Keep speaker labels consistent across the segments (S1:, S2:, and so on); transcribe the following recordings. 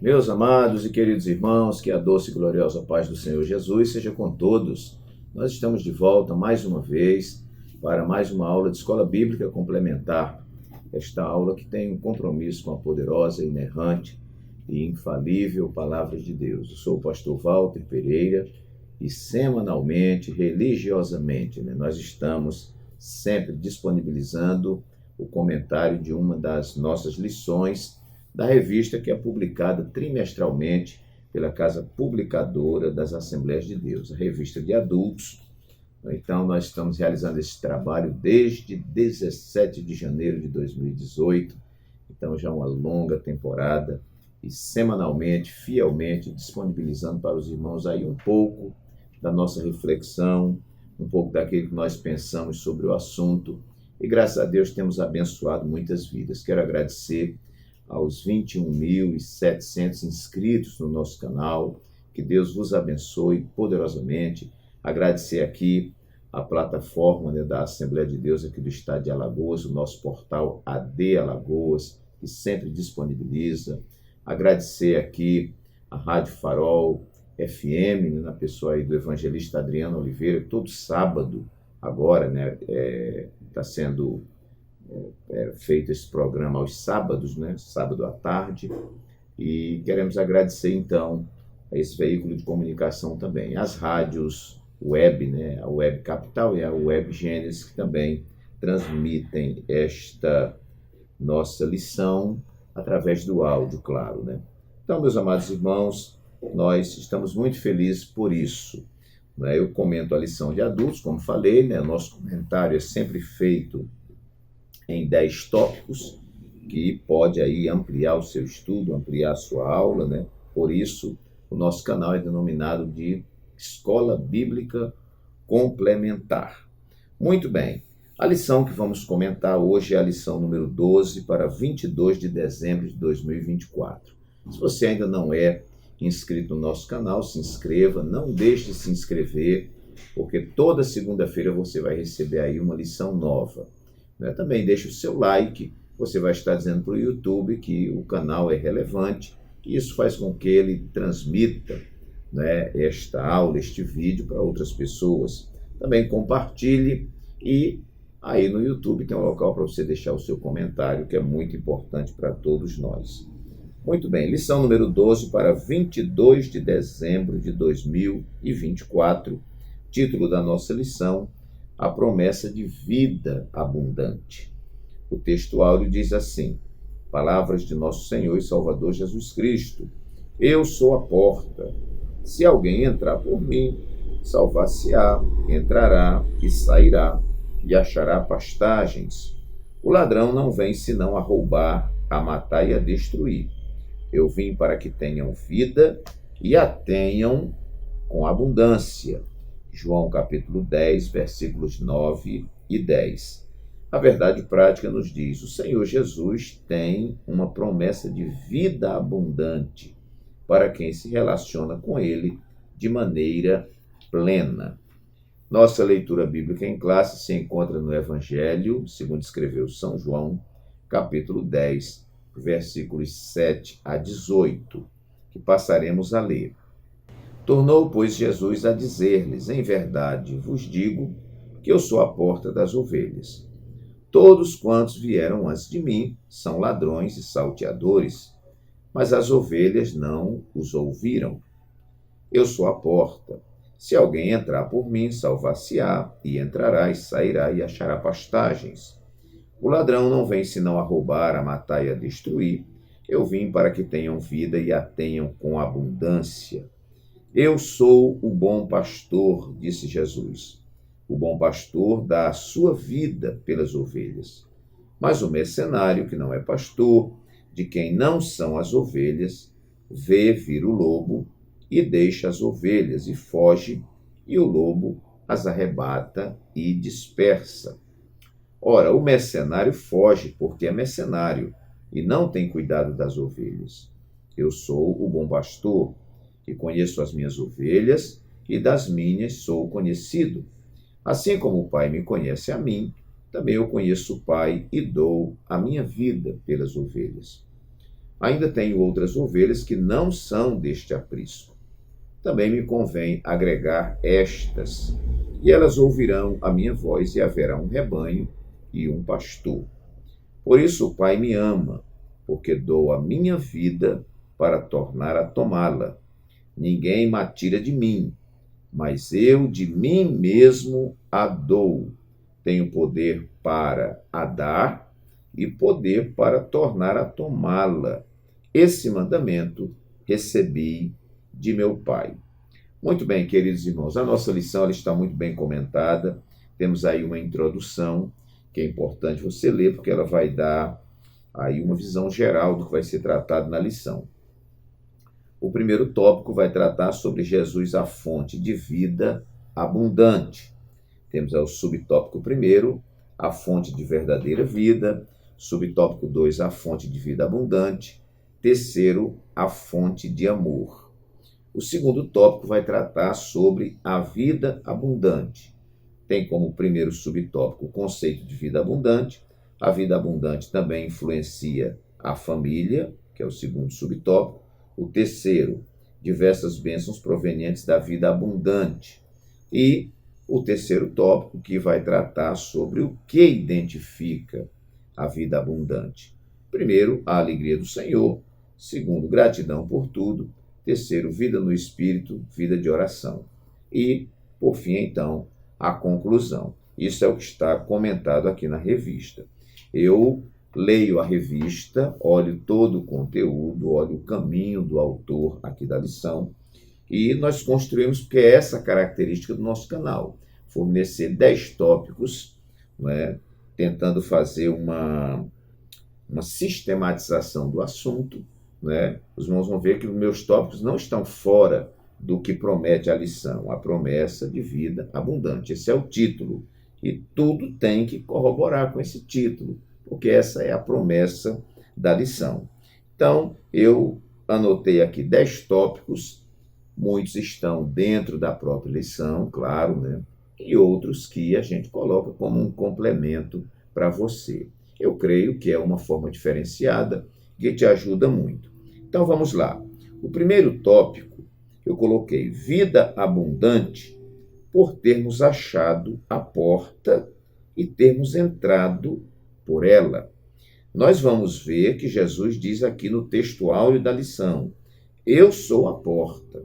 S1: Meus amados e queridos irmãos, que a doce e gloriosa paz do Senhor Jesus seja com todos. Nós estamos de volta mais uma vez para mais uma aula de Escola Bíblica Complementar. Esta aula que tem um compromisso com a poderosa, inerrante e infalível Palavra de Deus. Eu sou o pastor Walter Pereira e semanalmente, religiosamente, nós estamos sempre disponibilizando o comentário de uma das nossas lições da revista que é publicada trimestralmente pela Casa Publicadora das Assembleias de Deus, a revista de adultos. Então, nós estamos realizando esse trabalho desde 17 de janeiro de 2018, então já uma longa temporada, e semanalmente, fielmente, disponibilizando para os irmãos aí um pouco da nossa reflexão, um pouco daquilo que nós pensamos sobre o assunto, e graças a Deus temos abençoado muitas vidas. Quero agradecer aos 21.700 inscritos no nosso canal, que Deus vos abençoe poderosamente. Agradecer aqui a plataforma da Assembleia de Deus aqui do estado de Alagoas, o nosso portal AD Alagoas, que sempre disponibiliza. Agradecer aqui a Rádio Farol FM, na pessoa aí do evangelista Adriano Oliveira, todo sábado agora, está sendo feito esse programa aos sábados, sábado à tarde, e queremos agradecer então a esse veículo de comunicação também, as rádios web, a Web Capital e a Web Gênesis, que também transmitem esta nossa lição através do áudio, claro, Então, meus amados irmãos, nós estamos muito felizes por isso, Eu comento a lição de adultos, como falei, o nosso comentário é sempre feito em 10 tópicos, que pode aí ampliar o seu estudo, ampliar a sua aula, Por isso, o nosso canal é denominado de Escola Bíblica Complementar. Muito bem, a lição que vamos comentar hoje é a lição número 12 para 22 de dezembro de 2024. Se você ainda não é inscrito no nosso canal, se inscreva, não deixe de se inscrever, porque toda segunda-feira você vai receber aí uma lição nova. Também deixe o seu like, você vai estar dizendo para o YouTube que o canal é relevante, e isso faz com que ele transmita esta aula, este vídeo para outras pessoas. Também compartilhe, e aí no YouTube tem um local para você deixar o seu comentário, que é muito importante para todos nós. Muito bem, lição número 12 para 22 de dezembro de 2024, título da nossa lição: a promessa de vida abundante. O texto áureo diz assim: palavras de nosso Senhor e Salvador Jesus Cristo. Eu sou a porta. Se alguém entrar por mim, salvar-se-á, entrará e sairá, e achará pastagens. O ladrão não vem senão a roubar, a matar e a destruir. Eu vim para que tenham vida e a tenham com abundância. João capítulo 10, versículos 9 e 10. A verdade prática nos diz: o Senhor Jesus tem uma promessa de vida abundante para quem se relaciona com Ele de maneira plena. Nossa leitura bíblica em classe se encontra no Evangelho, segundo escreveu São João, capítulo 10, versículos 7 a 18, que passaremos a ler. Tornou, pois, Jesus a dizer-lhes: em verdade vos digo que eu sou a porta das ovelhas. Todos quantos vieram antes de mim são ladrões e salteadores, mas as ovelhas não os ouviram. Eu sou a porta. Se alguém entrar por mim, salvar-se-á, e entrará e sairá e achará pastagens. O ladrão não vem senão a roubar, a matar e a destruir. Eu vim para que tenham vida e a tenham com abundância. Eu sou o bom pastor, disse Jesus. O bom pastor dá a sua vida pelas ovelhas. Mas o mercenário, que não é pastor, de quem não são as ovelhas, vê vir o lobo e deixa as ovelhas e foge, e o lobo as arrebata e dispersa. Ora, o mercenário foge porque é mercenário e não tem cuidado das ovelhas. Eu sou o bom pastor, que conheço as minhas ovelhas, e das minhas sou conhecido. Assim como o Pai me conhece a mim, também eu conheço o Pai e dou a minha vida pelas ovelhas. Ainda tenho outras ovelhas que não são deste aprisco. Também me convém agregar estas, e elas ouvirão a minha voz, e haverá um rebanho e um pastor. Por isso o Pai me ama, porque dou a minha vida para tornar a tomá-la. Ninguém me tira de mim, mas eu de mim mesmo a dou. Tenho poder para a dar e poder para tornar a tomá-la. Esse mandamento recebi de meu Pai. Muito bem, queridos irmãos, a nossa lição ela está muito bem comentada. Temos aí uma introdução que é importante você ler, porque ela vai dar aí uma visão geral do que vai ser tratado na lição. O primeiro tópico vai tratar sobre Jesus, a fonte de vida abundante. Temos aí o subtópico primeiro, a fonte de verdadeira vida. Subtópico 2, a fonte de vida abundante. Terceiro, a fonte de amor. O segundo tópico vai tratar sobre a vida abundante. Tem como primeiro subtópico o conceito de vida abundante. A vida abundante também influencia a família, que é o segundo subtópico. O terceiro, diversas bênçãos provenientes da vida abundante. E o terceiro tópico, que vai tratar sobre o que identifica a vida abundante. Primeiro, a alegria do Senhor. Segundo, gratidão por tudo. Terceiro, vida no Espírito, vida de oração. E, por fim, então, a conclusão. Isso é o que está comentado aqui na revista. Eu leio a revista, olho todo o conteúdo, olho o caminho do autor aqui da lição, e nós construímos, porque é essa a característica do nosso canal, fornecer 10 tópicos, né, tentando fazer uma sistematização do assunto, né? Os irmãos vão ver que os meus tópicos não estão fora do que promete a lição, a promessa de vida abundante. Esse é o título, e tudo tem que corroborar com esse título, porque essa é a promessa da lição. Então, eu anotei aqui 10 tópicos, muitos estão dentro da própria lição, claro, né? E outros que a gente coloca como um complemento para você. Eu creio que é uma forma diferenciada que te ajuda muito. Então, vamos lá. O primeiro tópico, eu coloquei vida abundante por termos achado a porta e termos entrado por ela. Nós vamos ver que Jesus diz aqui no texto áureo da lição: eu sou a porta.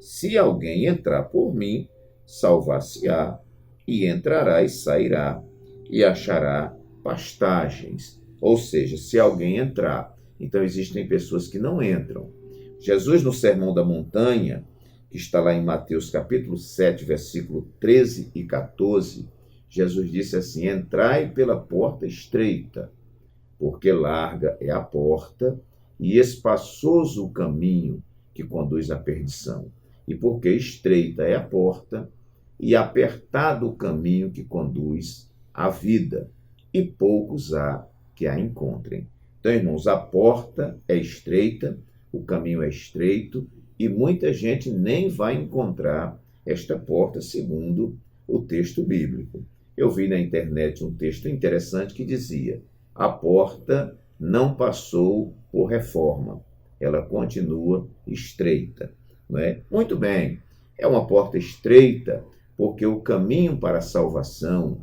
S1: Se alguém entrar por mim, salvar-se-á, e entrará e sairá, e achará pastagens. Ou seja, se alguém entrar. Então, existem pessoas que não entram. Jesus, no Sermão da Montanha, que está lá em Mateus capítulo 7, versículo 13 e 14, Jesus disse assim: entrai pela porta estreita, porque larga é a porta e espaçoso o caminho que conduz à perdição. E porque estreita é a porta e apertado o caminho que conduz à vida, e poucos há que a encontrem. Então, irmãos, a porta é estreita, o caminho é estreito, e muita gente nem vai encontrar esta porta, segundo o texto bíblico. Eu vi na internet um texto interessante que dizia: a porta não passou por reforma, ela continua estreita. Não é? Muito bem, é uma porta estreita porque o caminho para a salvação,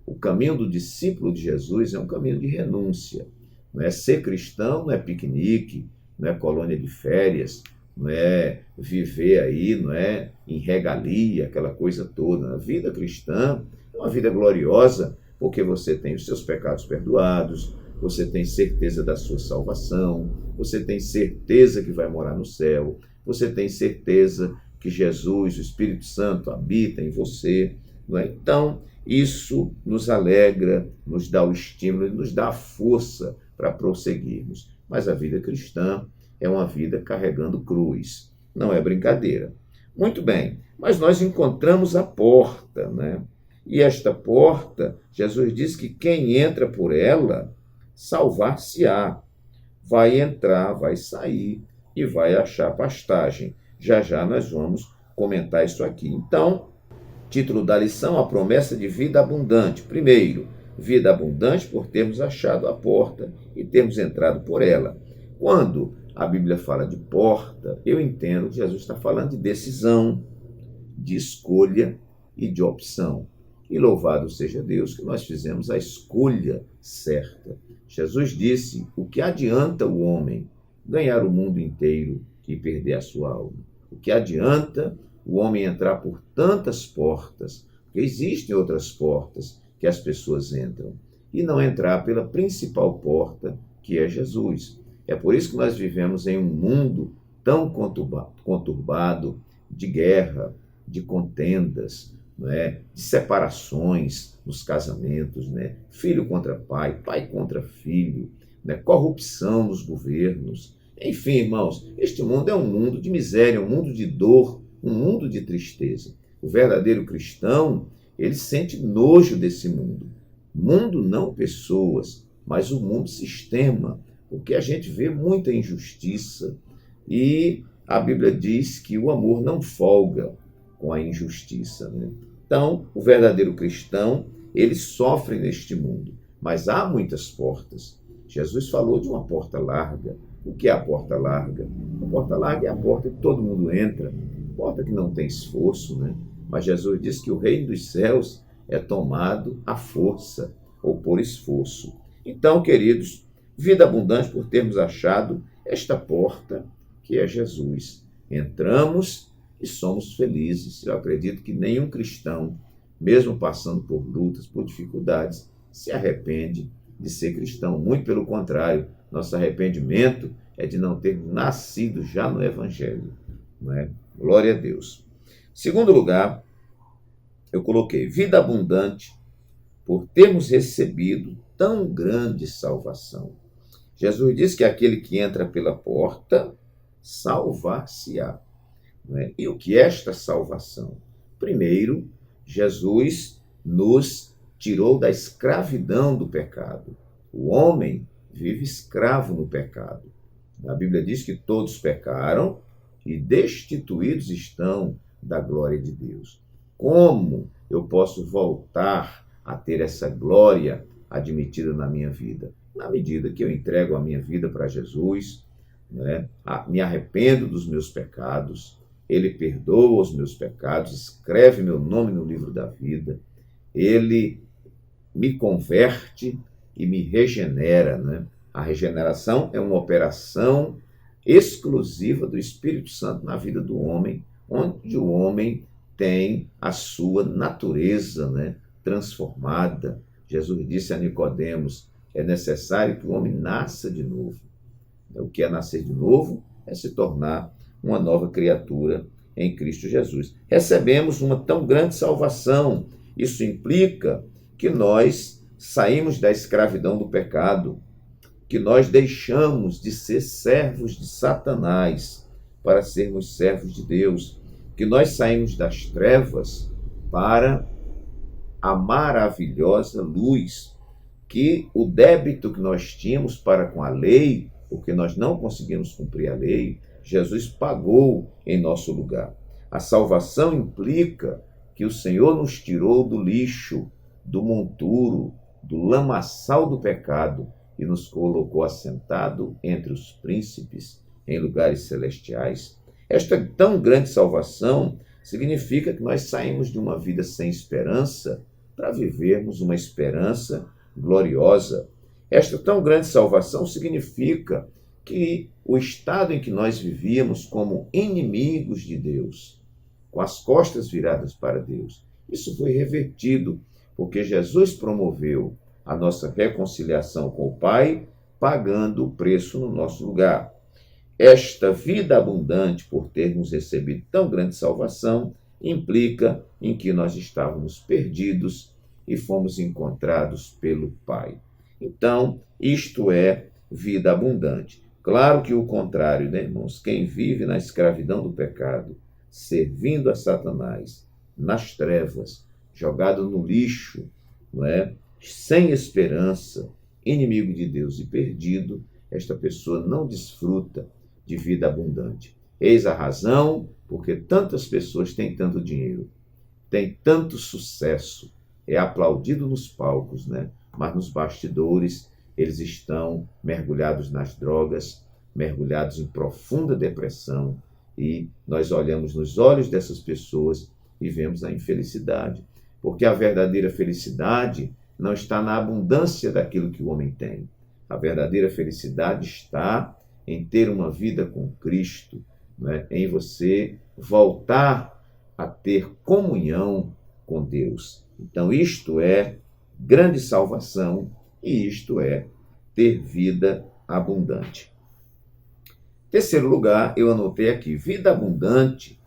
S1: o caminho do discípulo de Jesus é um caminho de renúncia. Não é? Ser cristão não é piquenique, não é colônia de férias, não é viver aí, não é em regalia, aquela coisa toda. A vida cristã é uma vida gloriosa, porque você tem os seus pecados perdoados, você tem certeza da sua salvação, você tem certeza que vai morar no céu, você tem certeza que Jesus, o Espírito Santo, habita em você. Não é? Então, isso nos alegra, nos dá o estímulo e nos dá a força para prosseguirmos. Mas a vida cristã é uma vida carregando cruz, não é brincadeira. Muito bem, mas nós encontramos a porta, né? E esta porta, Jesus diz que quem entra por ela, salvar-se-á. Vai entrar, vai sair e vai achar pastagem. Já já nós vamos comentar isso aqui. Então, título da lição: a promessa de vida abundante. Primeiro, vida abundante por termos achado a porta e termos entrado por ela. Quando a Bíblia fala de porta, eu entendo que Jesus está falando de decisão, de escolha e de opção. E louvado seja Deus que nós fizemos a escolha certa. Jesus disse: o que adianta o homem ganhar o mundo inteiro e perder a sua alma? O que adianta o homem entrar por tantas portas? Porque existem outras portas que as pessoas entram, e não entrar pela principal porta, que é Jesus. É por isso que nós vivemos em um mundo tão conturbado, de guerra, de contendas, não é? De separações nos casamentos, né? Filho contra pai, pai contra filho, né? Corrupção nos governos. Enfim, irmãos, este mundo é um mundo de miséria, um mundo de dor, um mundo de tristeza. O verdadeiro cristão, ele sente nojo desse mundo. Mundo não pessoas, mas o mundo sistema, porque a gente vê muita injustiça e a Bíblia diz que o amor não folga com a injustiça, né? Então, o verdadeiro cristão, ele sofre neste mundo, mas há muitas portas. Jesus falou de uma porta larga. O que é a porta larga? A porta larga é a porta que todo mundo entra, porta que não tem esforço, né? Mas Jesus disse que o reino dos céus é tomado à força ou por esforço. Então, queridos, vida abundante por termos achado esta porta que é Jesus. Entramos e somos felizes. Eu acredito que nenhum cristão, mesmo passando por lutas, por dificuldades, se arrepende de ser cristão. Muito pelo contrário, nosso arrependimento é de não ter nascido já no Evangelho. Não é? Glória a Deus. Segundo lugar, eu coloquei vida abundante por termos recebido tão grande salvação. Jesus diz que aquele que entra pela porta salvar-se-á. E o que é esta salvação? Primeiro, Jesus nos tirou da escravidão do pecado. O homem vive escravo no pecado. A Bíblia diz que todos pecaram e destituídos estão da glória de Deus. Como eu posso voltar a ter essa glória admitida na minha vida? Na medida que eu entrego a minha vida para Jesus, né? Me arrependo dos meus pecados, Ele perdoa os meus pecados, escreve meu nome no livro da vida, Ele me converte e me regenera, né? A regeneração é uma operação exclusiva do Espírito Santo na vida do homem, onde o homem tem a sua natureza, né, transformada. Jesus disse a Nicodemos: é necessário que o homem nasça de novo. O que é nascer de novo? É se tornar uma nova criatura em Cristo Jesus. Recebemos uma tão grande salvação. Isso implica que nós saímos da escravidão do pecado, que nós deixamos de ser servos de Satanás para sermos servos de Deus, que nós saímos das trevas para a maravilhosa luz, que o débito que nós tínhamos para com a lei, porque nós não conseguimos cumprir a lei, Jesus pagou em nosso lugar. A salvação implica que o Senhor nos tirou do lixo, do monturo, do lamaçal do pecado e nos colocou assentado entre os príncipes em lugares celestiais. Esta tão grande salvação significa que nós saímos de uma vida sem esperança para vivermos uma esperança gloriosa. Esta tão grande salvação significa que o estado em que nós vivíamos como inimigos de Deus, com as costas viradas para Deus, isso foi revertido, porque Jesus promoveu a nossa reconciliação com o Pai, pagando o preço no nosso lugar. Esta vida abundante, por termos recebido tão grande salvação, implica em que nós estávamos perdidos e fomos encontrados pelo Pai. Então, isto é vida abundante. Claro que o contrário, né, irmãos? Quem vive na escravidão do pecado, servindo a Satanás, nas trevas, jogado no lixo, não é? Sem esperança, inimigo de Deus e perdido, esta pessoa não desfruta de vida abundante. Eis a razão porque tantas pessoas têm tanto dinheiro, têm tanto sucesso, é aplaudido nos palcos, né? Mas nos bastidores eles estão mergulhados nas drogas, mergulhados em profunda depressão, e nós olhamos nos olhos dessas pessoas e vemos a infelicidade, porque a verdadeira felicidade não está na abundância daquilo que o homem tem. A verdadeira felicidade está em ter uma vida com Cristo, né? Em você voltar a ter comunhão com Deus. Então, isto é grande salvação e isto é ter vida abundante. Terceiro lugar, eu anotei aqui, vida abundante,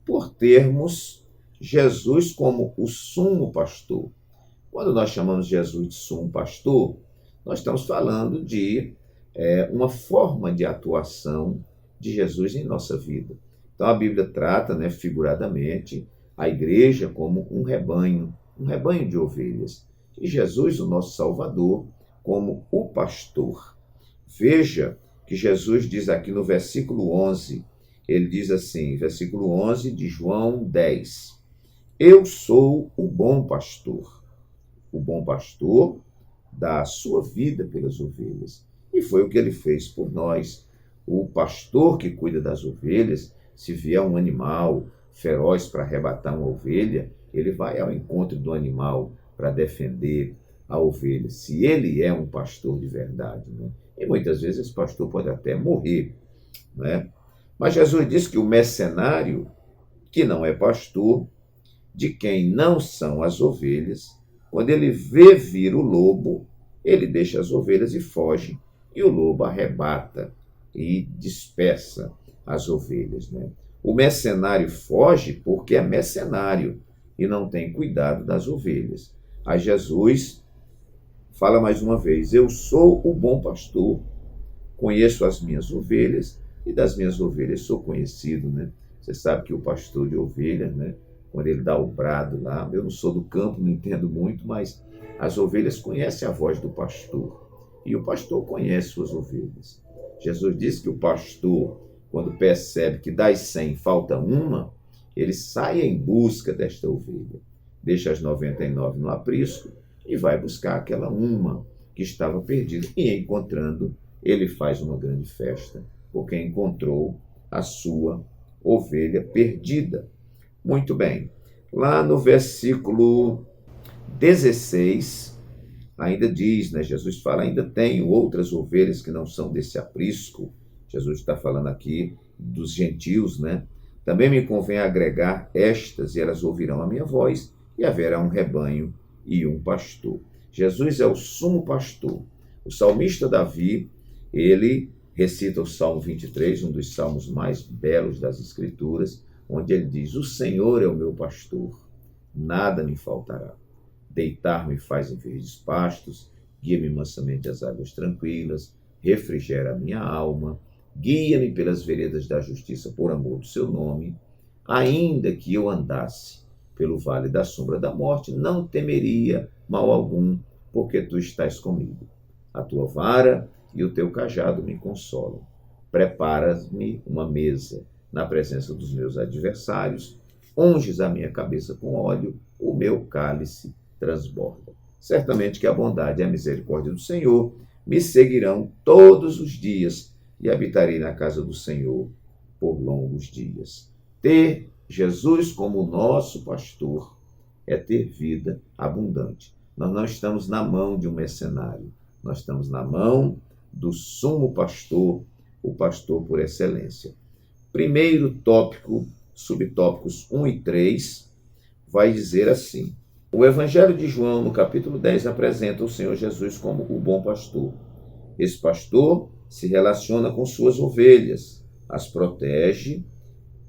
S1: por termos Jesus como o sumo pastor. Quando nós chamamos Jesus de sumo pastor, nós estamos falando de uma forma de atuação de Jesus em nossa vida. Então a Bíblia trata, né, figuradamente, a igreja como um rebanho de ovelhas. E Jesus, o nosso Salvador, como o pastor. Veja que Jesus diz aqui no versículo 11, ele diz assim, versículo 11 de João 10, eu sou o bom pastor. O bom pastor dá a sua vida pelas ovelhas. E foi o que ele fez por nós. O pastor que cuida das ovelhas, se vier um animal feroz para arrebatar uma ovelha, ele vai ao encontro do animal para defender a ovelha, se ele é um pastor de verdade, né? E muitas vezes esse pastor pode até morrer, né? Mas Jesus disse que o mercenário, que não é pastor, de quem não são as ovelhas, quando ele vê vir o lobo, ele deixa as ovelhas e foge, e o lobo arrebata e dispersa as ovelhas, né? O mercenário foge porque é mercenário e não tem cuidado das ovelhas. Aí Jesus fala mais uma vez, eu sou o bom pastor, conheço as minhas ovelhas e das minhas ovelhas sou conhecido, né? Você sabe que o pastor de ovelhas, né, quando ele dá o brado lá, eu não sou do campo, não entendo muito, mas as ovelhas conhecem a voz do pastor e o pastor conhece suas ovelhas. Jesus disse que o pastor, quando percebe que das 100 falta uma, ele sai em busca desta ovelha, deixa as 99 no aprisco e vai buscar aquela uma que estava perdida. E encontrando, ele faz uma grande festa, porque encontrou a sua ovelha perdida. Muito bem. Lá no versículo 16, ainda diz, né, Jesus fala, ainda tenho outras ovelhas que não são desse aprisco. Jesus está falando aqui dos gentios, né? Também me convém agregar estas, e elas ouvirão a minha voz, e haverá um rebanho e um pastor. Jesus é o sumo pastor. O salmista Davi, ele recita o Salmo 23, um dos salmos mais belos das Escrituras, onde ele diz, o Senhor é o meu pastor, nada me faltará. Deitar-me faz em verdes pastos, guia-me mansamente às águas tranquilas, refrigera a minha alma, guia-me pelas veredas da justiça por amor do seu nome, ainda que eu andasse pelo vale da sombra da morte, não temeria mal algum, porque tu estás comigo. A tua vara e o teu cajado me consolam. Preparas-me uma mesa na presença dos meus adversários, unges a minha cabeça com óleo, o meu cálice transborda. Certamente que a bondade e a misericórdia do Senhor me seguirão todos os dias e habitarei na casa do Senhor por longos dias. Ter Jesus como nosso pastor é ter vida abundante. Nós não estamos na mão de um mercenário, nós estamos na mão do sumo pastor, o pastor por excelência. Primeiro tópico, subtópicos 1 e 3, vai dizer assim, o Evangelho de João, no capítulo 10, apresenta o Senhor Jesus como o bom pastor. Esse pastor se relaciona com suas ovelhas, as protege,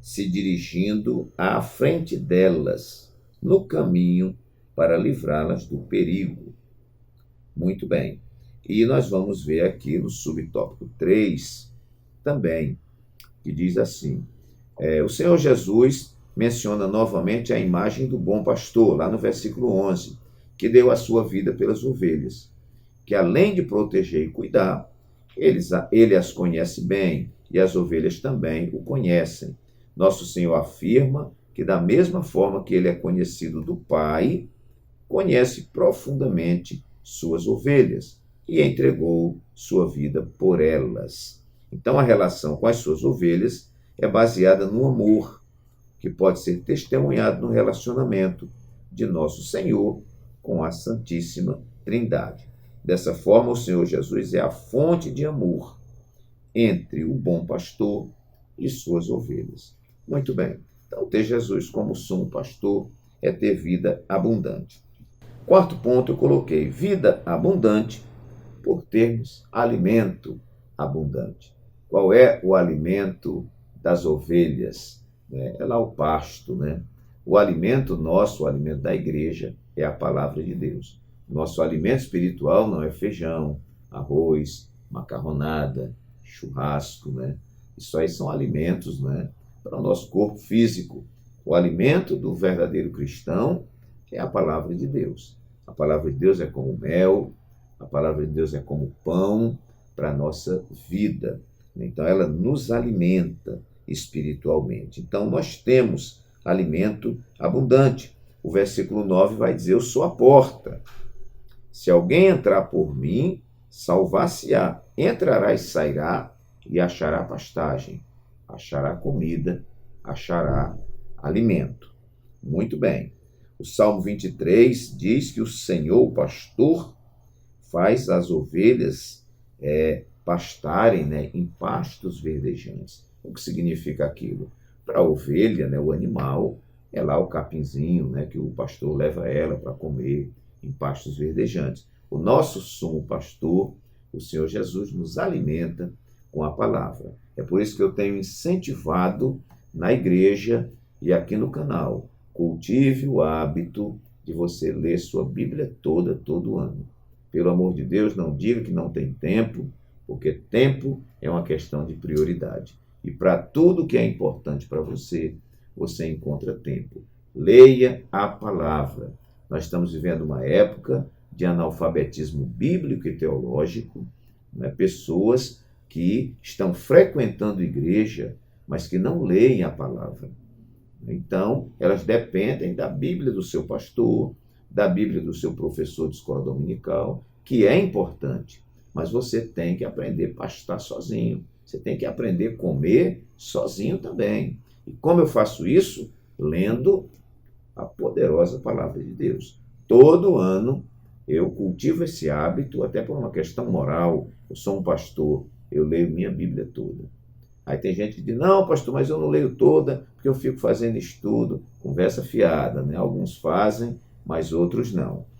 S1: se dirigindo à frente delas, no caminho para livrá-las do perigo. Muito bem. E nós vamos ver aqui no subtópico 3 também, que diz assim, o Senhor Jesus menciona novamente a imagem do bom pastor, lá no versículo 11, que deu a sua vida pelas ovelhas, que além de proteger e cuidar, ele as conhece bem, e as ovelhas também o conhecem. Nosso Senhor afirma que da mesma forma que ele é conhecido do Pai, conhece profundamente suas ovelhas e entregou sua vida por elas. Então, a relação com as suas ovelhas é baseada no amor, que pode ser testemunhado no relacionamento de nosso Senhor com a Santíssima Trindade. Dessa forma, o Senhor Jesus é a fonte de amor entre o bom pastor e suas ovelhas. Muito bem. Então, ter Jesus como sumo pastor é ter vida abundante. Quarto ponto, eu coloquei vida abundante por termos alimento abundante. Qual é o alimento das ovelhas? É lá o pasto, né? O alimento nosso, o alimento da igreja, é a palavra de Deus. Nosso alimento espiritual não é feijão, arroz, macarronada, churrasco, né? Isso aí são alimentos, né, para o nosso corpo físico. O alimento do verdadeiro cristão é a palavra de Deus. A palavra de Deus é como mel, a palavra de Deus é como pão para a nossa vida. Então, ela nos alimenta espiritualmente. Então, nós temos alimento abundante. O versículo 9 vai dizer: eu sou a porta. Se alguém entrar por mim, salvar-se-á. Entrará e sairá e achará pastagem, achará comida, achará alimento. Muito bem. O Salmo 23 diz que o Senhor, o pastor, faz as ovelhas pastarem, né, em pastos verdejantes. O que significa aquilo? Para a ovelha, né, o animal, é lá o capinzinho, né, que o pastor leva ela para comer em pastos verdejantes. O nosso sumo pastor, o Senhor Jesus, nos alimenta com a palavra. É por isso que eu tenho incentivado na igreja e aqui no canal: cultive o hábito de você ler sua Bíblia toda, todo ano. Pelo amor de Deus, não diga que não tem tempo, porque tempo é uma questão de prioridade. E para tudo que é importante para você, você encontra tempo. Leia a palavra. Nós estamos vivendo uma época de analfabetismo bíblico e teológico, né? Pessoas que estão frequentando igreja, mas que não leem a palavra. Então, elas dependem da Bíblia do seu pastor, da Bíblia do seu professor de escola dominical, que é importante, mas você tem que aprender a pastar sozinho. Você tem que aprender a comer sozinho também. E como eu faço isso? Lendo a poderosa palavra de Deus. Todo ano eu cultivo esse hábito, até por uma questão moral. Eu sou um pastor, eu leio minha Bíblia toda. Aí tem gente que diz: não, pastor, mas eu não leio toda, porque eu fico fazendo estudo. Conversa fiada, né? Alguns fazem, mas outros não.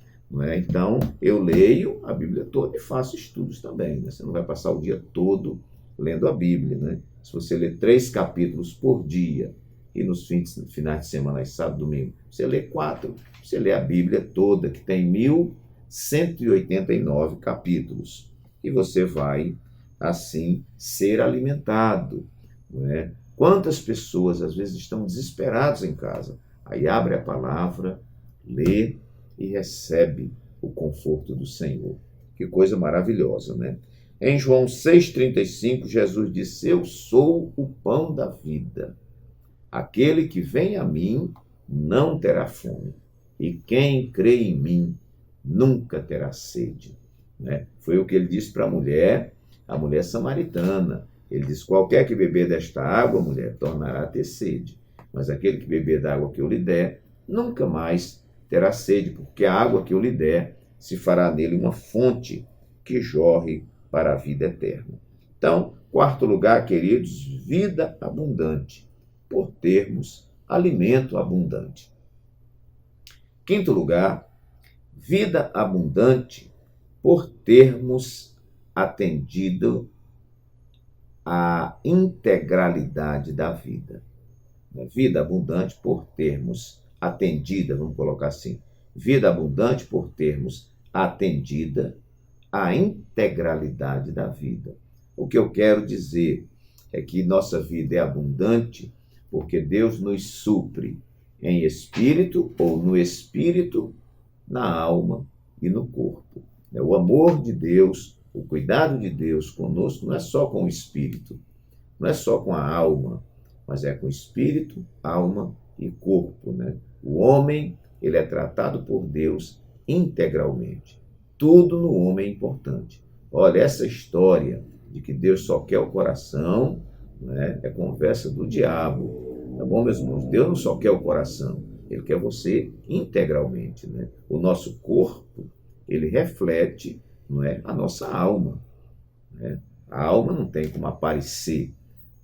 S1: Então, eu leio a Bíblia toda e faço estudos também, né? Você não vai passar o dia todo lendo a Bíblia, né? Se você ler 3 capítulos por dia, e nos finais de semana, sábado, domingo, você lê 4, você lê a Bíblia toda, que tem 1189 capítulos, e você vai, assim, ser alimentado, não é? Quantas pessoas, às vezes, estão desesperadas em casa, aí abre a palavra, lê e recebe o conforto do Senhor. Que coisa maravilhosa, né? Em João 6,35, Jesus disse: eu sou o pão da vida. Aquele que vem a mim não terá fome, e quem crê em mim nunca terá sede. Né? Foi o que ele disse para a mulher samaritana. Ele disse: qualquer que beber desta água, mulher, tornará a ter sede. Mas aquele que beber da água que eu lhe der, nunca mais terá sede, porque a água que eu lhe der se fará nele uma fonte que jorre para a vida eterna. Então, quarto lugar, queridos, vida abundante, por termos alimento abundante. Quinto lugar, vida abundante, por termos atendido à integralidade da vida. Vida abundante por termos atendida, vamos colocar assim, vida abundante por termos atendida à integralidade da vida. O que eu quero dizer é que nossa vida é abundante porque Deus nos supre em espírito ou no espírito, na alma e no corpo. O amor de Deus, o cuidado de Deus conosco não é só com o espírito, não é só com a alma, mas é com espírito, alma e corpo, né? O homem, ele é tratado por Deus integralmente. Tudo no homem é importante. Olha, essa história de que Deus só quer o coração, né, é conversa do diabo. Tá bom, meus irmãos? Deus não só quer o coração, Ele quer você integralmente. Né? O nosso corpo, ele reflete, não é, a nossa alma. Né? A alma não tem como aparecer,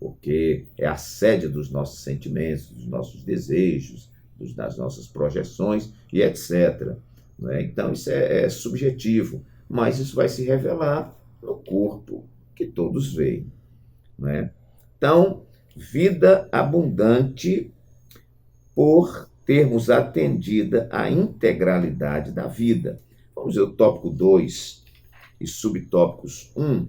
S1: porque é a sede dos nossos sentimentos, dos nossos desejos, das nossas projeções e etc. Né? Então, isso é subjetivo, mas isso vai se revelar no corpo que todos veem. Né? Então, vida abundante por termos atendida a integralidade da vida. Vamos ver o tópico 2 e subtópicos 1,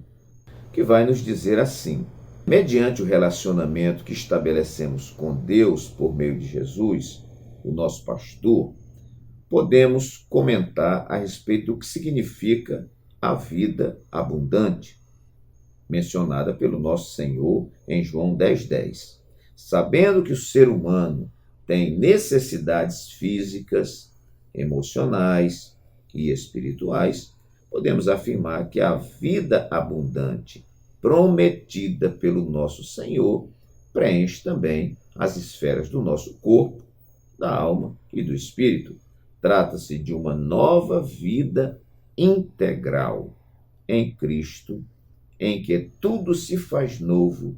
S1: que vai nos dizer assim: mediante o relacionamento que estabelecemos com Deus por meio de Jesus, o nosso pastor, podemos comentar a respeito do que significa a vida abundante, mencionada pelo nosso Senhor em João 10:10. Sabendo que o ser humano tem necessidades físicas, emocionais e espirituais, podemos afirmar que a vida abundante prometida pelo nosso Senhor preenche também as esferas do nosso corpo, da alma e do espírito. Trata-se de uma nova vida integral em Cristo, em que tudo se faz novo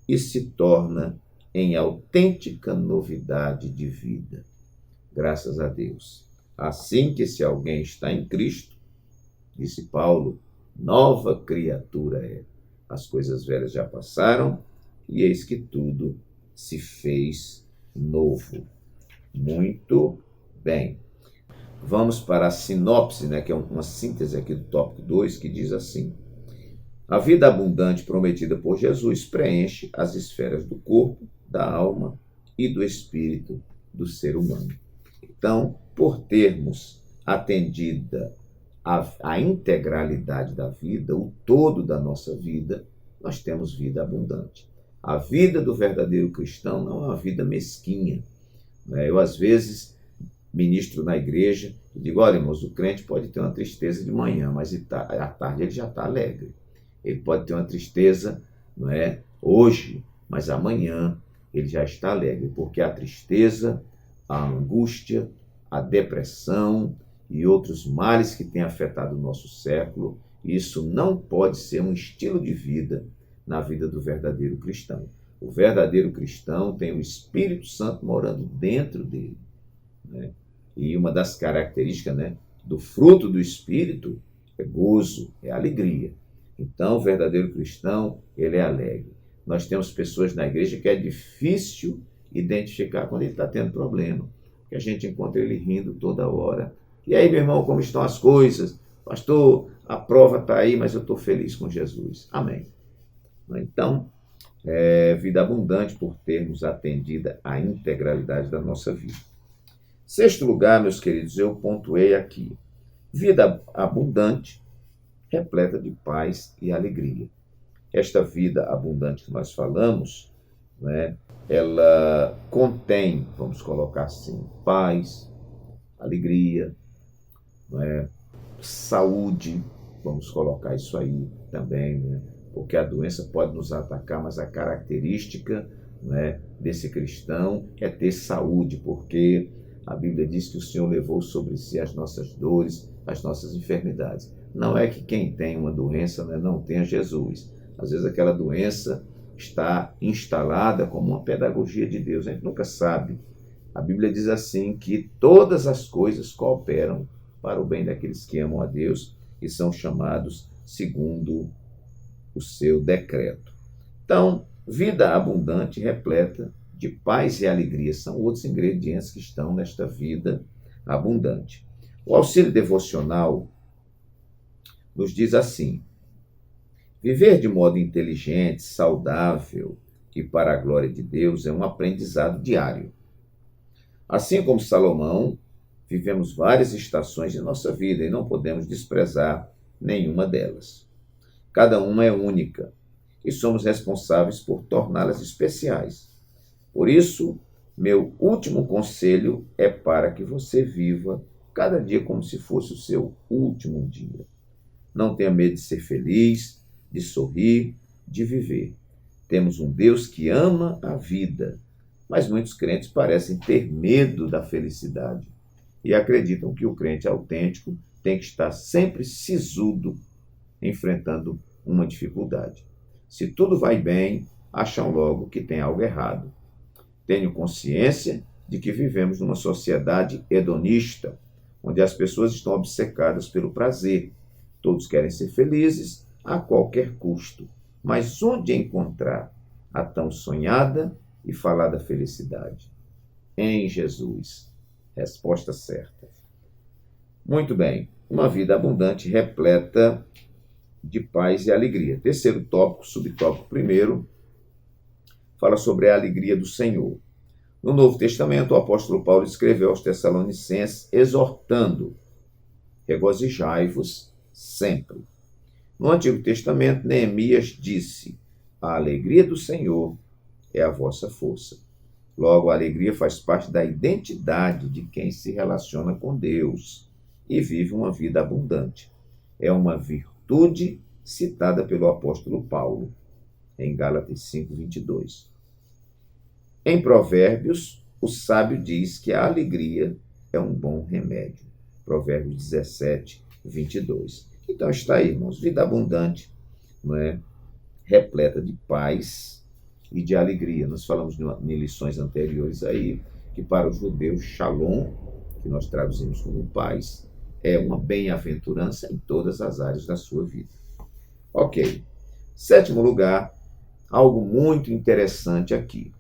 S1: e se torna em autêntica novidade de vida. Graças a Deus. Assim que se alguém está em Cristo, disse Paulo, nova criatura é. As coisas velhas já passaram e eis que tudo se fez novo. Muito bem. Vamos para a sinopse, né, que é uma síntese aqui do tópico 2, que diz assim: a vida abundante prometida por Jesus preenche as esferas do corpo, da alma e do espírito do ser humano. Então, por termos atendida a integralidade da vida, o todo da nossa vida, nós temos vida abundante. A vida do verdadeiro cristão não é uma vida mesquinha. Eu, às vezes, ministro na igreja e digo: olha, irmãos, o crente pode ter uma tristeza de manhã, mas à tarde ele já está alegre. Ele pode ter uma tristeza, não é, hoje, mas amanhã ele já está alegre, porque a tristeza, a angústia, a depressão e outros males que têm afetado o nosso século, isso não pode ser um estilo de vida na vida do verdadeiro cristão. O verdadeiro cristão tem o Espírito Santo morando dentro dele. Né? E uma das características, né, do fruto do Espírito é gozo, é alegria. Então, o verdadeiro cristão, ele é alegre. Nós temos pessoas na igreja que é difícil identificar quando ele está tendo problema, que a gente encontra ele rindo toda hora. E aí, meu irmão, como estão as coisas? Pastor, a prova está aí, mas eu estou feliz com Jesus. Amém. Então, vida abundante por termos atendida a integralidade da nossa vida. Sexto lugar, meus queridos, eu pontuei aqui: vida abundante, repleta de paz e alegria. Esta vida abundante que nós falamos, né, ela contém, vamos colocar assim, paz, alegria, né, saúde, vamos colocar isso aí também, né, porque a doença pode nos atacar, mas a característica, né, desse cristão é ter saúde, porque a Bíblia diz que o Senhor levou sobre si as nossas dores, as nossas enfermidades. Não é que quem tem uma doença, né, não tenha Jesus. Às vezes aquela doença está instalada como uma pedagogia de Deus. A gente nunca sabe. A Bíblia diz assim que todas as coisas cooperam para o bem daqueles que amam a Deus e são chamados segundo o seu decreto. Então, vida abundante, repleta de paz e alegria são outros ingredientes que estão nesta vida abundante. O auxílio devocional nos diz assim: viver de modo inteligente, saudável e para a glória de Deus é um aprendizado diário. Assim como Salomão, vivemos várias estações de nossa vida e não podemos desprezar nenhuma delas. Cada uma é única e somos responsáveis por torná-las especiais. Por isso, meu último conselho é para que você viva cada dia como se fosse o seu último dia. Não tenha medo de ser feliz, de sorrir, de viver. Temos um Deus que ama a vida, mas muitos crentes parecem ter medo da felicidade e acreditam que o crente autêntico tem que estar sempre sisudo, enfrentando uma dificuldade. Se tudo vai bem, acham logo que tem algo errado. Tenho consciência de que vivemos numa sociedade hedonista, onde as pessoas estão obcecadas pelo prazer. Todos querem ser felizes a qualquer custo. Mas onde encontrar a tão sonhada e falada felicidade? Em Jesus. Resposta certa. Muito bem. Uma vida abundante, repleta de paz e alegria. Terceiro tópico, subtópico primeiro, fala sobre a alegria do Senhor. No Novo Testamento, o apóstolo Paulo escreveu aos Tessalonicenses, exortando: regozijai-vos sempre. No Antigo Testamento, Neemias disse: a alegria do Senhor é a vossa força. Logo, a alegria faz parte da identidade de quem se relaciona com Deus e vive uma vida abundante. É uma virtude citada pelo apóstolo Paulo, em Gálatas 5:22. Em Provérbios, o sábio diz que a alegria é um bom remédio. Provérbios 17:22. Então está aí, irmãos, vida abundante, não é? Repleta de paz e de alegria. Nós falamos em lições anteriores aí que para os judeus, Shalom, que nós traduzimos como paz, é uma bem-aventurança em todas as áreas da sua vida. Ok. Sétimo lugar, algo muito interessante aqui.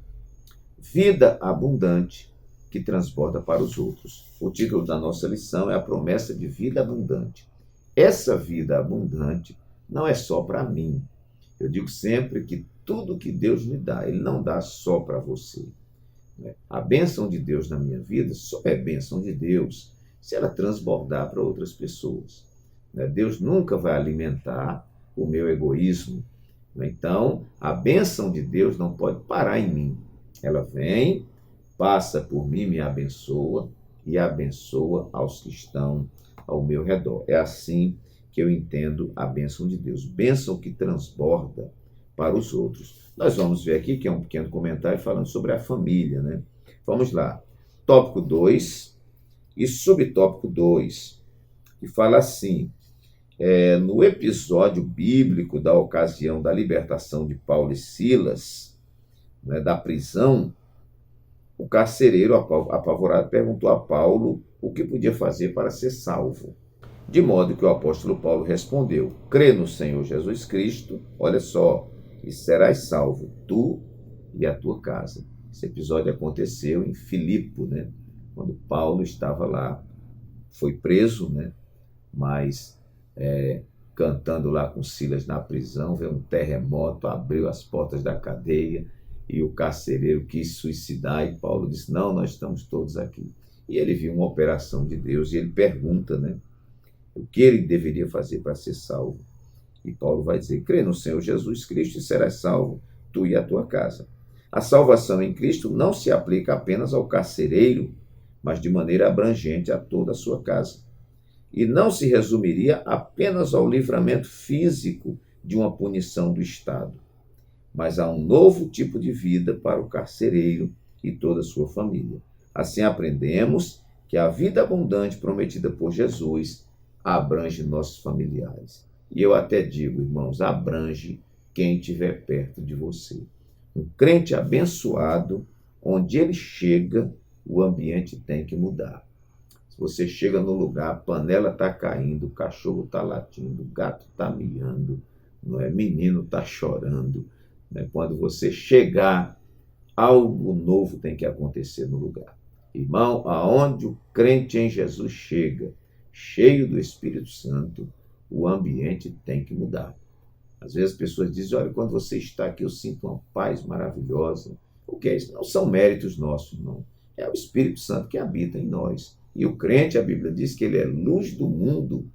S1: Vida abundante que transborda para os outros. O título da nossa lição é a promessa de vida abundante. Essa vida abundante não é só para mim. Eu digo sempre que tudo que Deus me dá, Ele não dá só para você. A bênção de Deus na minha vida só é bênção de Deus se ela transbordar para outras pessoas. Deus nunca vai alimentar o meu egoísmo. Então, a bênção de Deus não pode parar em mim. Ela vem, passa por mim, me abençoa e abençoa aos que estão ao meu redor. É assim que eu entendo a bênção de Deus. Bênção que transborda para os outros. Nós vamos ver aqui que é um pequeno comentário falando sobre a família, né? Vamos lá. Tópico 2 e subtópico 2, que fala assim: no episódio bíblico da ocasião da libertação de Paulo e Silas, né, da prisão, o carcereiro, apavorado, perguntou a Paulo o que podia fazer para ser salvo. De modo que o apóstolo Paulo respondeu: crê no Senhor Jesus Cristo, olha só, e serás salvo, tu e a tua casa. Esse episódio aconteceu em Filipe, né, quando Paulo estava lá, foi preso, né, mas cantando lá com Silas na prisão, veio um terremoto, abriu as portas da cadeia, e o carcereiro quis suicidar, e Paulo disse: não, nós estamos todos aqui. E ele viu uma operação de Deus, e ele pergunta, né, o que ele deveria fazer para ser salvo. E Paulo vai dizer: crê no Senhor Jesus Cristo e serás salvo, tu e a tua casa. A salvação em Cristo não se aplica apenas ao carcereiro, mas de maneira abrangente a toda a sua casa. E não se resumiria apenas ao livramento físico de uma punição do Estado, mas a um novo tipo de vida para o carcereiro e toda a sua família. Assim aprendemos que a vida abundante prometida por Jesus abrange nossos familiares. E eu até digo, irmãos, abrange quem estiver perto de você. Um crente abençoado, onde ele chega, o ambiente tem que mudar. Se você chega no lugar, a panela está caindo, o cachorro está latindo, o gato está miando, não é? Menino está chorando. Quando você chegar, algo novo tem que acontecer no lugar. Irmão, aonde o crente em Jesus chega, cheio do Espírito Santo, o ambiente tem que mudar. Às vezes as pessoas dizem: olha, quando você está aqui eu sinto uma paz maravilhosa. O que é isso? Não são méritos nossos, não. É o Espírito Santo que habita em nós. E o crente, a Bíblia diz que ele é luz do mundo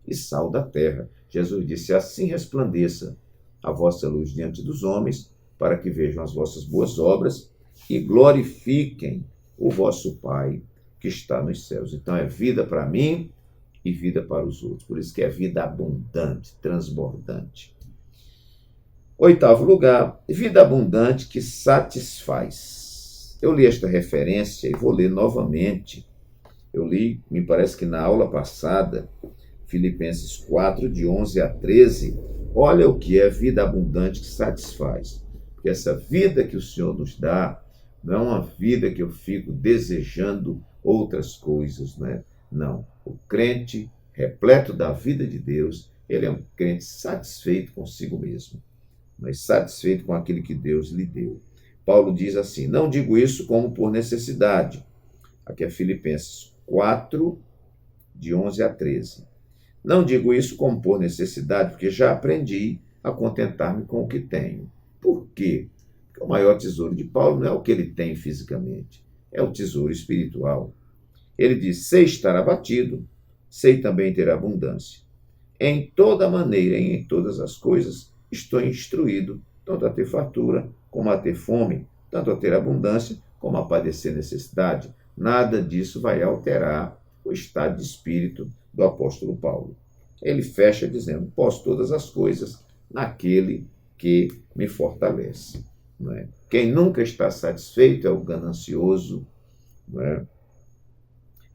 S1: e sal da terra. Jesus disse: assim resplandeça a vossa luz diante dos homens, para que vejam as vossas boas obras e glorifiquem o vosso Pai que está nos céus. Então é vida para mim e vida para os outros. Por isso que é vida abundante, transbordante. Oitavo lugar, vida abundante que satisfaz. Eu li esta referência e vou ler novamente. Eu li, me parece que na aula passada, Filipenses 4, de 11 a 13. Olha o que é vida abundante que satisfaz. Porque essa vida que o Senhor nos dá não é uma vida que eu fico desejando outras coisas, né? Não. O crente, repleto da vida de Deus, ele é um crente satisfeito consigo mesmo, mas satisfeito com aquilo que Deus lhe deu. Paulo diz assim: não digo isso como por necessidade. Aqui é Filipenses 4, de 11 a 13. Não digo isso como por necessidade, porque já aprendi a contentar-me com o que tenho. Por quê? Porque o maior tesouro de Paulo não é o que ele tem fisicamente, é o tesouro espiritual. Ele diz: sei estar abatido, sei também ter abundância. Em toda maneira e em todas as coisas estou instruído, tanto a ter fartura como a ter fome, tanto a ter abundância como a padecer necessidade. Nada disso vai alterar o estado de espírito do apóstolo Paulo. Ele fecha dizendo: posso todas as coisas naquele que me fortalece. Não é? Quem nunca está satisfeito é o ganancioso, não é?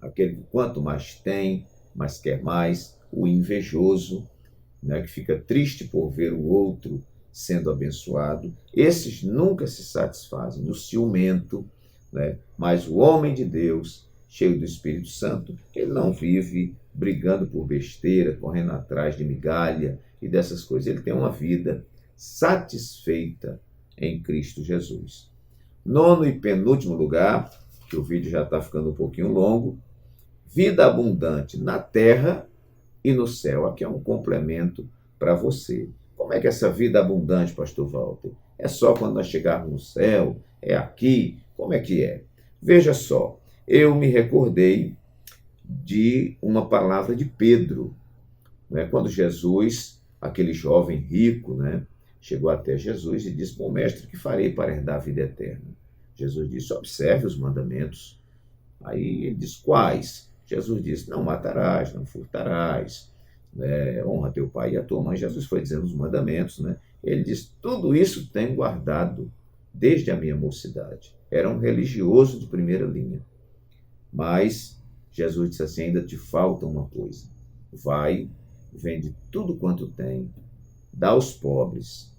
S1: Aquele que quanto mais tem, mais quer mais, o invejoso, né, que fica triste por ver o outro sendo abençoado. Esses nunca se satisfazem, o ciumento, né? Mas o homem de Deus, cheio do Espírito Santo, ele não vive brigando por besteira, correndo atrás de migalha e dessas coisas. Ele tem uma vida satisfeita em Cristo Jesus. Nono e penúltimo lugar, que o vídeo já está ficando um pouquinho longo, vida abundante na terra e no céu. Aqui é um complemento para você. Como é que é essa vida abundante, pastor Walter? É só quando nós chegarmos no céu? É aqui? Como é que é? Veja só, eu me recordei de uma palavra de Pedro, né? Quando Jesus, aquele jovem rico, né, chegou até Jesus e disse: bom mestre, o que farei para herdar a vida eterna? Jesus disse: observe os mandamentos. Aí ele diz: quais? Jesus disse: não matarás, não furtarás, né? Honra teu pai e a tua mãe. Jesus foi dizendo os mandamentos, né? Ele diz: tudo isso tenho guardado desde a minha mocidade. Era um religioso de primeira linha. Mas Jesus disse assim: ainda te falta uma coisa. Vai, vende tudo quanto tem, dá aos pobres,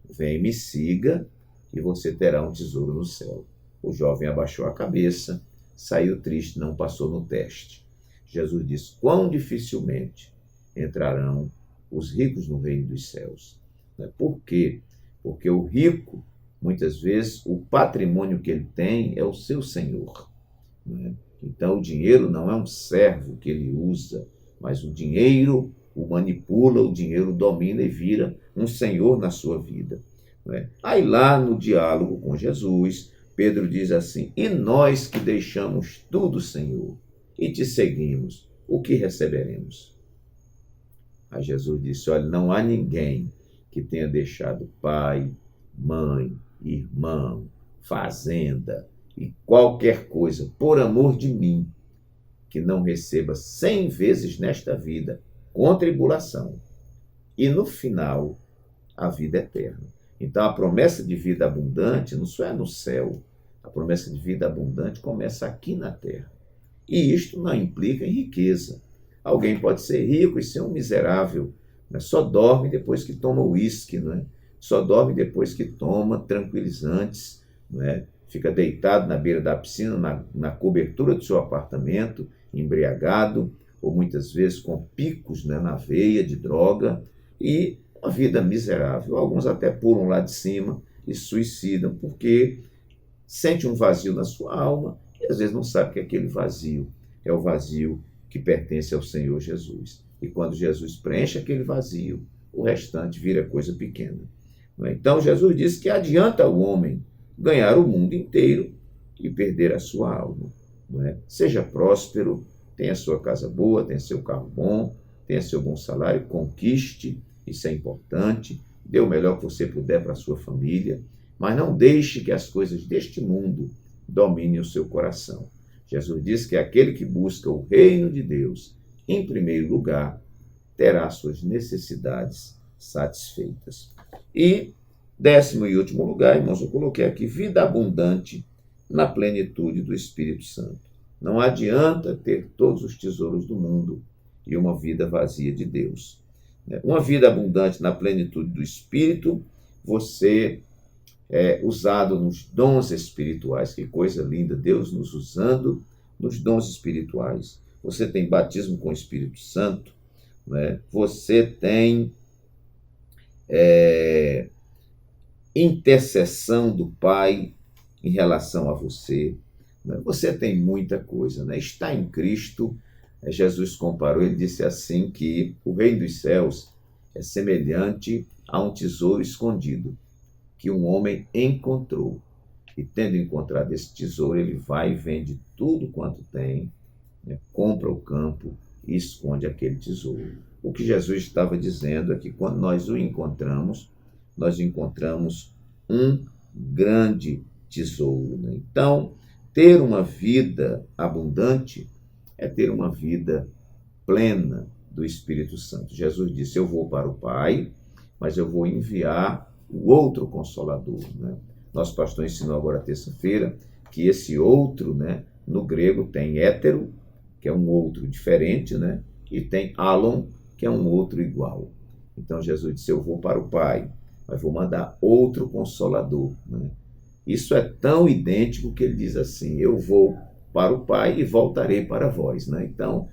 S1: vem, me siga e você terá um tesouro no céu. O jovem abaixou a cabeça, saiu triste, não passou no teste. Jesus disse: quão dificilmente entrarão os ricos no reino dos céus. Por quê? Porque o rico, muitas vezes, o patrimônio que ele tem é o seu senhor. Né? Então, o dinheiro não é um servo que ele usa, mas o dinheiro o manipula, o dinheiro domina e vira um senhor na sua vida. Né? Aí lá no diálogo com Jesus, Pedro diz assim: e nós que deixamos tudo, Senhor, e te seguimos, o que receberemos? Aí Jesus disse: olha, não há ninguém que tenha deixado pai, mãe, irmão, fazenda e qualquer coisa por amor de mim, que não receba 100 vezes nesta vida com tribulação e no final a vida eterna. Então a promessa de vida abundante não só é no céu, a promessa de vida abundante começa aqui na terra. E isto não implica em riqueza. Alguém pode ser rico e ser um miserável, né? Só dorme depois que toma uísque, né? Só dorme depois que toma tranquilizantes, né? Fica deitado na beira da piscina, na cobertura do seu apartamento, embriagado, ou muitas vezes com picos, né, na veia de droga, e uma vida miserável. Alguns até pulam lá de cima e suicidam, porque sente um vazio na sua alma e às vezes não sabe que aquele vazio é o vazio que pertence ao Senhor Jesus. E quando Jesus preenche aquele vazio, o restante vira coisa pequena. Então Jesus disse que adianta ao homem ganhar o mundo inteiro e perder a sua alma. Não é? Seja próspero, tenha sua casa boa, tenha seu carro bom, tenha seu bom salário, conquiste, isso é importante, dê o melhor que você puder para a sua família, mas não deixe que as coisas deste mundo dominem o seu coração. Jesus disse que aquele que busca o reino de Deus, em primeiro lugar, terá suas necessidades satisfeitas. E Décimo e último lugar, irmãos, eu coloquei aqui vida abundante na plenitude do Espírito Santo. Não adianta ter todos os tesouros do mundo e uma vida vazia de Deus. Uma vida abundante na plenitude do Espírito, você é usado nos dons espirituais. Que coisa linda, Deus nos usando nos dons espirituais. Você tem batismo com o Espírito Santo, né? Você tem intercessão do Pai em relação a você. Né? Você tem muita coisa. Né? Está em Cristo. Jesus comparou, ele disse assim, que o reino dos céus é semelhante a um tesouro escondido, que um homem encontrou. E tendo encontrado esse tesouro, ele vai e vende tudo quanto tem, né? Compra o campo e esconde aquele tesouro. O que Jesus estava dizendo é que quando nós nós encontramos um grande tesouro. Né? Então, ter uma vida abundante é ter uma vida plena do Espírito Santo. Jesus disse, eu vou para o Pai, mas eu vou enviar o outro Consolador. Né? Nosso pastor ensinou agora terça-feira que esse outro, né, no grego tem hétero, que é um outro diferente, né? E tem alon, que é um outro igual. Então Jesus disse, eu vou para o Pai, mas vou mandar outro Consolador. Né? Isso é tão idêntico que ele diz assim, eu vou para o Pai e voltarei para vós. Né? Então,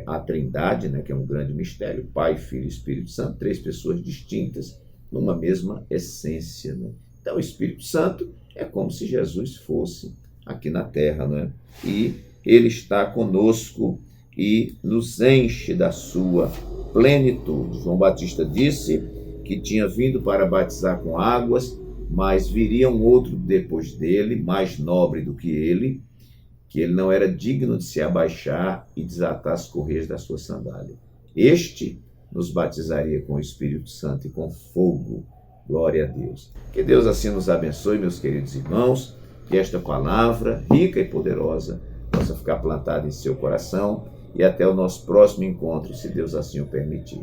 S1: a Trindade, né, que é um grande mistério, Pai, Filho e Espírito Santo, 3 pessoas distintas, numa mesma essência. Né? Então, o Espírito Santo é como se Jesus fosse aqui na Terra, né? E ele está conosco e nos enche da sua plenitude. João Batista disse que tinha vindo para batizar com águas, mas viria um outro depois dele, mais nobre do que ele não era digno de se abaixar e desatar as correias da sua sandália. Este nos batizaria com o Espírito Santo e com fogo. Glória a Deus. Que Deus assim nos abençoe, meus queridos irmãos, que esta palavra rica e poderosa possa ficar plantada em seu coração e até o nosso próximo encontro, se Deus assim o permitir.